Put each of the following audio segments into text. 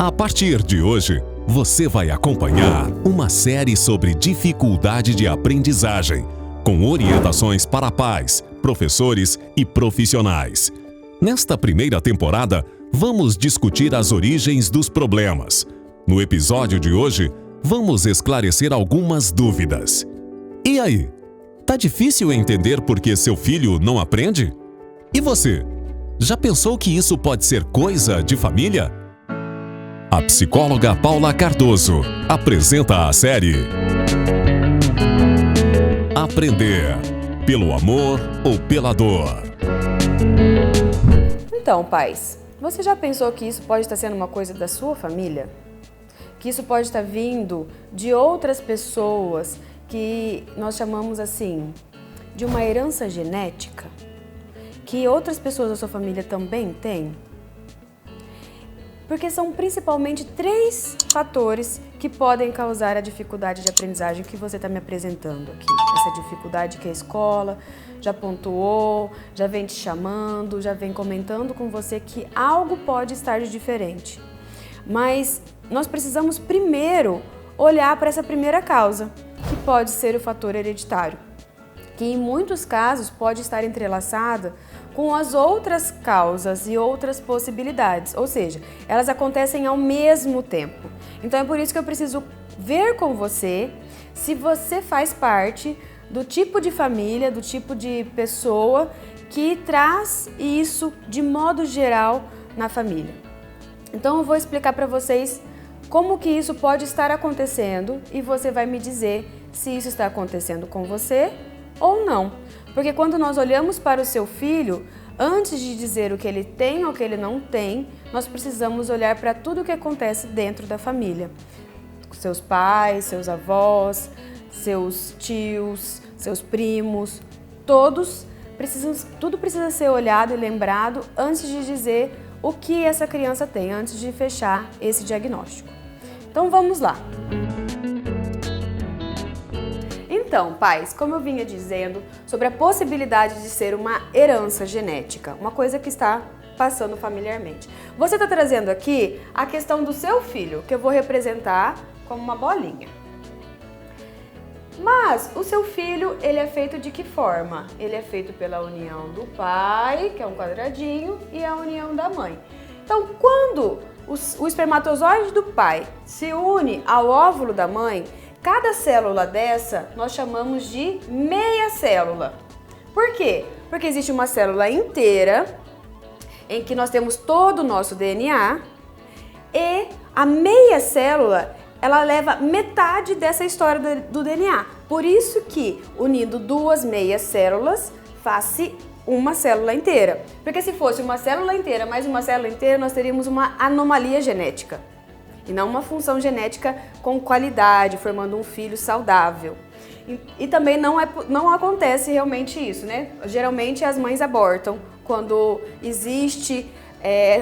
A partir de hoje, você vai acompanhar uma série sobre dificuldade de aprendizagem, com orientações para pais, professores e profissionais. Nesta primeira temporada, vamos discutir as origens dos problemas. No episódio de hoje, vamos esclarecer algumas dúvidas. E aí? Tá difícil entender por que seu filho não aprende? E você? Já pensou que isso pode ser coisa de família? A psicóloga Paula Cardoso apresenta a série Aprender, pelo amor ou pela dor. Então, pais, você já pensou que isso pode estar sendo uma coisa da sua família? Que isso pode estar vindo de outras pessoas que nós chamamos assim de uma herança genética? Que outras pessoas da sua família também têm? Porque são principalmente 3 fatores que podem causar a dificuldade de aprendizagem que você está me apresentando aqui. Essa dificuldade que a escola já pontuou, já vem te chamando, já vem comentando com você que algo pode estar de diferente. Mas nós precisamos primeiro olhar para essa primeira causa, que pode ser o fator hereditário, que em muitos casos pode estar entrelaçada com as outras causas e outras possibilidades, ou seja, elas acontecem ao mesmo tempo. Então é por isso que eu preciso ver com você se você faz parte do tipo de família, do tipo de pessoa que traz isso de modo geral na família. Então eu vou explicar para vocês como que isso pode estar acontecendo e você vai me dizer se isso está acontecendo com você ou não. Porque quando nós olhamos para o seu filho, antes de dizer o que ele tem ou o que ele não tem, nós precisamos olhar para tudo o que acontece dentro da família. Seus pais, seus avós, seus tios, seus primos, tudo precisa ser olhado e lembrado antes de dizer o que essa criança tem, antes de fechar esse diagnóstico. Então vamos lá. Então, pais, como eu vinha dizendo sobre a possibilidade de ser uma herança genética, uma coisa que está passando familiarmente. Você está trazendo aqui a questão do seu filho, que eu vou representar como uma bolinha. Mas o seu filho, ele é feito de que forma? Ele é feito pela união do pai, que é um quadradinho, e a união da mãe. Então, quando o espermatozoide do pai se une ao óvulo da mãe, cada célula dessa nós chamamos de meia célula. Por quê? Porque existe uma célula inteira em que nós temos todo o nosso DNA e a meia célula ela leva metade dessa história do DNA. Por isso que unindo 2 meias células faz-se uma célula inteira. Porque se fosse uma célula inteira mais uma célula inteira, nós teríamos uma anomalia genética. E não uma função genética com qualidade, formando um filho saudável. E também não acontece realmente isso, né? Geralmente as mães abortam quando existe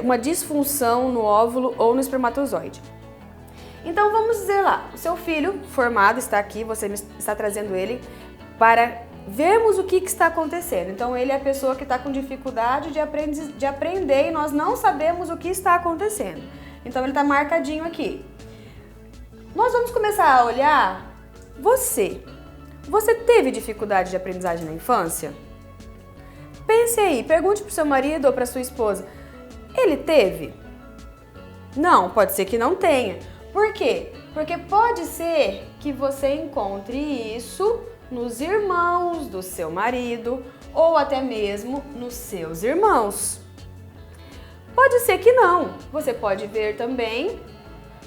uma disfunção no óvulo ou no espermatozoide. Então vamos dizer lá, o seu filho formado está aqui, você está trazendo ele para vermos o que está acontecendo. Então ele é a pessoa que está com dificuldade de aprender e nós não sabemos o que está acontecendo. Então ele está marcadinho aqui. Nós vamos começar a olhar você. Você teve dificuldade de aprendizagem na infância? Pense aí, pergunte para o seu marido ou para sua esposa. Ele teve? Não, pode ser que não tenha. Por quê? Porque pode ser que você encontre isso nos irmãos do seu marido ou até mesmo nos seus irmãos. Pode ser que não. Você pode ver também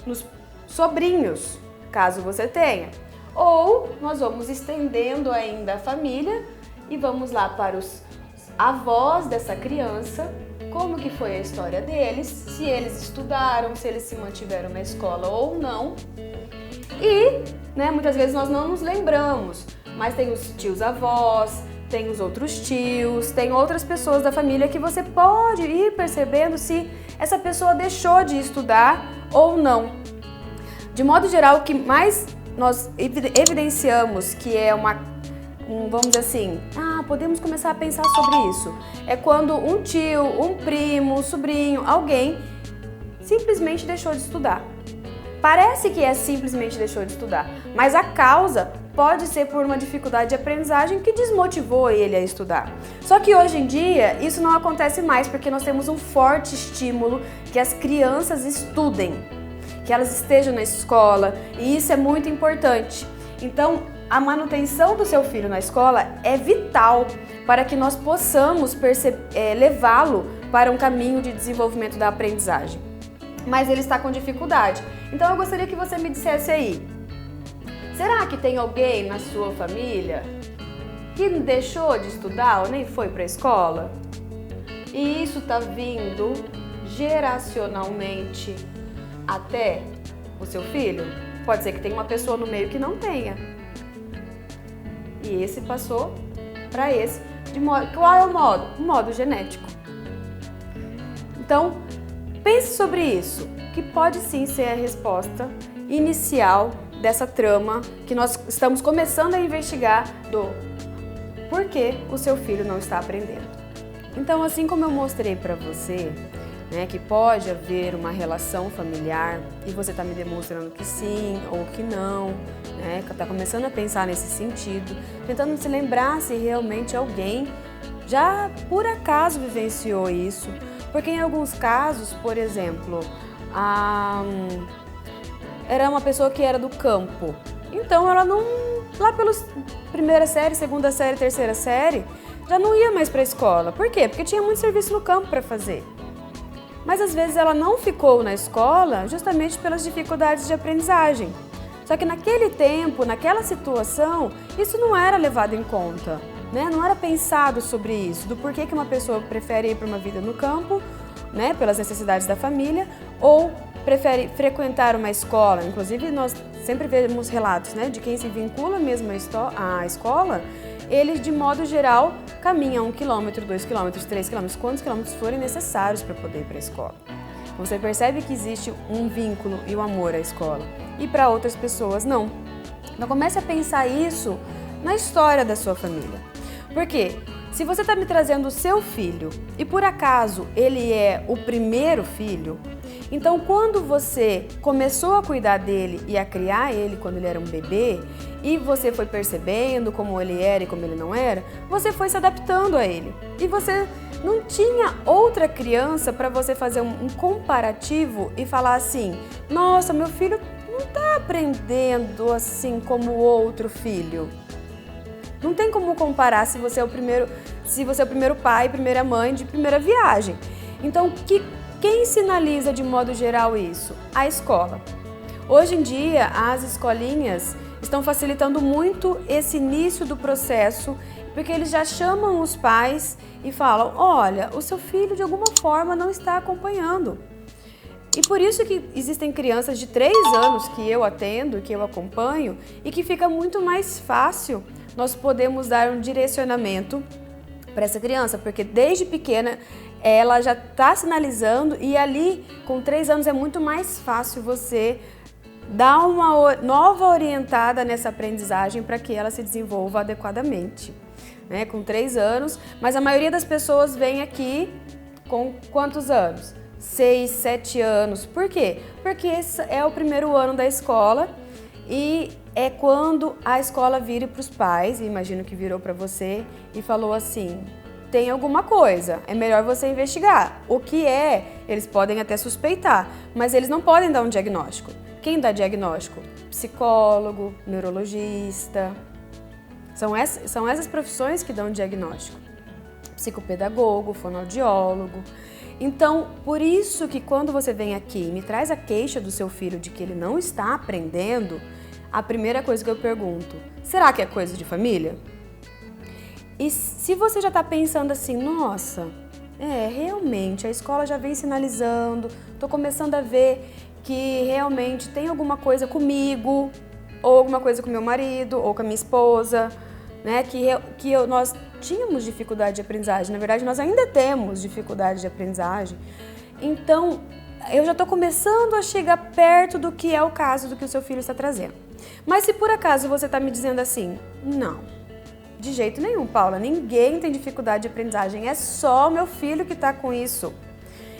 nos sobrinhos, caso você tenha. Ou nós vamos estendendo ainda a família e vamos lá para os avós dessa criança, como que foi a história deles, se eles estudaram, se eles se mantiveram na escola ou não. E, muitas vezes nós não nos lembramos, mas tem os tios avós, tem os outros tios, tem outras pessoas da família que você pode ir percebendo se essa pessoa deixou de estudar ou não. De modo geral, o que mais nós evidenciamos que é vamos dizer assim, podemos começar a pensar sobre isso. É quando um tio, um primo, um sobrinho, alguém se simplesmente deixou de estudar. Parece que é simplesmente deixou de estudar, mas a causa pode ser por uma dificuldade de aprendizagem que desmotivou ele a estudar. Só que hoje em dia isso não acontece mais porque nós temos um forte estímulo que as crianças estudem, que elas estejam na escola, e isso é muito importante. Então, a manutenção do seu filho na escola é vital para que nós possamos levá-lo para um caminho de desenvolvimento da aprendizagem. Mas ele está com dificuldade. Então eu gostaria que você me dissesse aí, será que tem alguém na sua família que deixou de estudar ou nem foi para a escola? E isso está vindo geracionalmente até o seu filho? Pode ser que tenha uma pessoa no meio que não tenha. E esse passou para esse. Qual é o modo? O modo genético. Então, pense sobre isso, que pode sim ser a resposta inicial dessa trama que nós estamos começando a investigar do porquê o seu filho não está aprendendo. Então, assim como eu mostrei para você, né, que pode haver uma relação familiar e você está me demonstrando que sim ou que não, né, está começando a pensar nesse sentido, tentando se lembrar se realmente alguém já por acaso vivenciou isso, porque em alguns casos, por exemplo, era uma pessoa que era do campo, então ela não, lá pelos primeira série, segunda série, terceira série, já não ia mais para a escola. Por quê? Porque tinha muito serviço no campo para fazer. Mas às vezes ela não ficou na escola justamente pelas dificuldades de aprendizagem. Só que naquele tempo, naquela situação, isso não era levado em conta, né? Não era pensado sobre isso, do porquê que uma pessoa prefere ir para uma vida no campo, né, pelas necessidades da família, ou prefere frequentar uma escola. Inclusive, nós sempre vemos relatos, né, de quem se vincula mesmo à escola, eles, de modo geral, caminham 1 quilômetro, 2 quilômetros, 3 quilômetros, quantos quilômetros forem necessários para poder ir para a escola. Você percebe que existe um vínculo e um amor à escola, e para outras pessoas não. Então comece a pensar isso na história da sua família. Porque se você está me trazendo o seu filho e por acaso ele é o primeiro filho, então quando você começou a cuidar dele e a criar ele quando ele era um bebê, e você foi percebendo como ele era e como ele não era, você foi se adaptando a ele. E você não tinha outra criança para você fazer um comparativo e falar assim, nossa, meu filho não está aprendendo assim como o outro filho. Não tem como comparar se você é o primeiro pai, primeira mãe de primeira viagem. Então, quem sinaliza de modo geral isso? A escola. Hoje em dia, as escolinhas estão facilitando muito esse início do processo, porque eles já chamam os pais e falam, olha, o seu filho de alguma forma não está acompanhando. E por isso que existem crianças de 3 anos que eu atendo, que eu acompanho, e que fica muito mais fácil nós podemos dar um direcionamento para essa criança, porque desde pequena ela já está sinalizando e ali com 3 anos é muito mais fácil você dar uma nova orientada nessa aprendizagem para que ela se desenvolva adequadamente, né? Com 3 anos, mas a maioria das pessoas vem aqui com quantos anos? 6, 7 anos. Por quê? Porque esse é o primeiro ano da escola e é quando a escola vira para os pais, e imagino que virou para você, e falou assim, tem alguma coisa, é melhor você investigar. O que é? Eles podem até suspeitar, mas eles não podem dar um diagnóstico. Quem dá diagnóstico? Psicólogo, neurologista. São essas profissões que dão diagnóstico. Psicopedagogo, fonoaudiólogo. Então, por isso que quando você vem aqui e me traz a queixa do seu filho de que ele não está aprendendo, a primeira coisa que eu pergunto, será que é coisa de família? E se você já está pensando assim, nossa, realmente, a escola já vem sinalizando, estou começando a ver que realmente tem alguma coisa comigo, ou alguma coisa com meu marido, ou com a minha esposa, né, nós tínhamos dificuldade de aprendizagem, na verdade nós ainda temos dificuldade de aprendizagem, então eu já estou começando a chegar perto do que é o caso do que o seu filho está trazendo. Mas se por acaso você está me dizendo assim, não, de jeito nenhum, Paula, ninguém tem dificuldade de aprendizagem, é só meu filho que está com isso.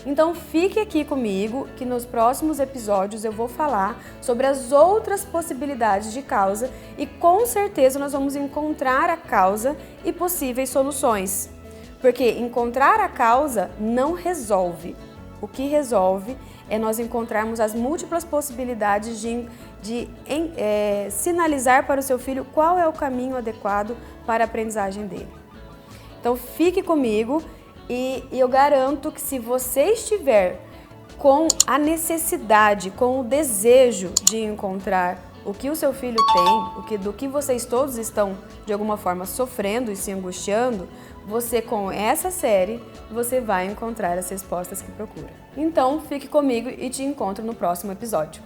Então fique aqui comigo que nos próximos episódios eu vou falar sobre as outras possibilidades de causa e com certeza nós vamos encontrar a causa e possíveis soluções. Porque encontrar a causa não resolve. O que resolve é nós encontrarmos as múltiplas possibilidades de sinalizar para o seu filho qual é o caminho adequado para a aprendizagem dele. Então fique comigo e eu garanto que se você estiver com a necessidade, com o desejo de encontrar o que o seu filho tem, do que vocês todos estão de alguma forma sofrendo e se angustiando, você com essa série, você vai encontrar as respostas que procura. Então, fique comigo e te encontro no próximo episódio.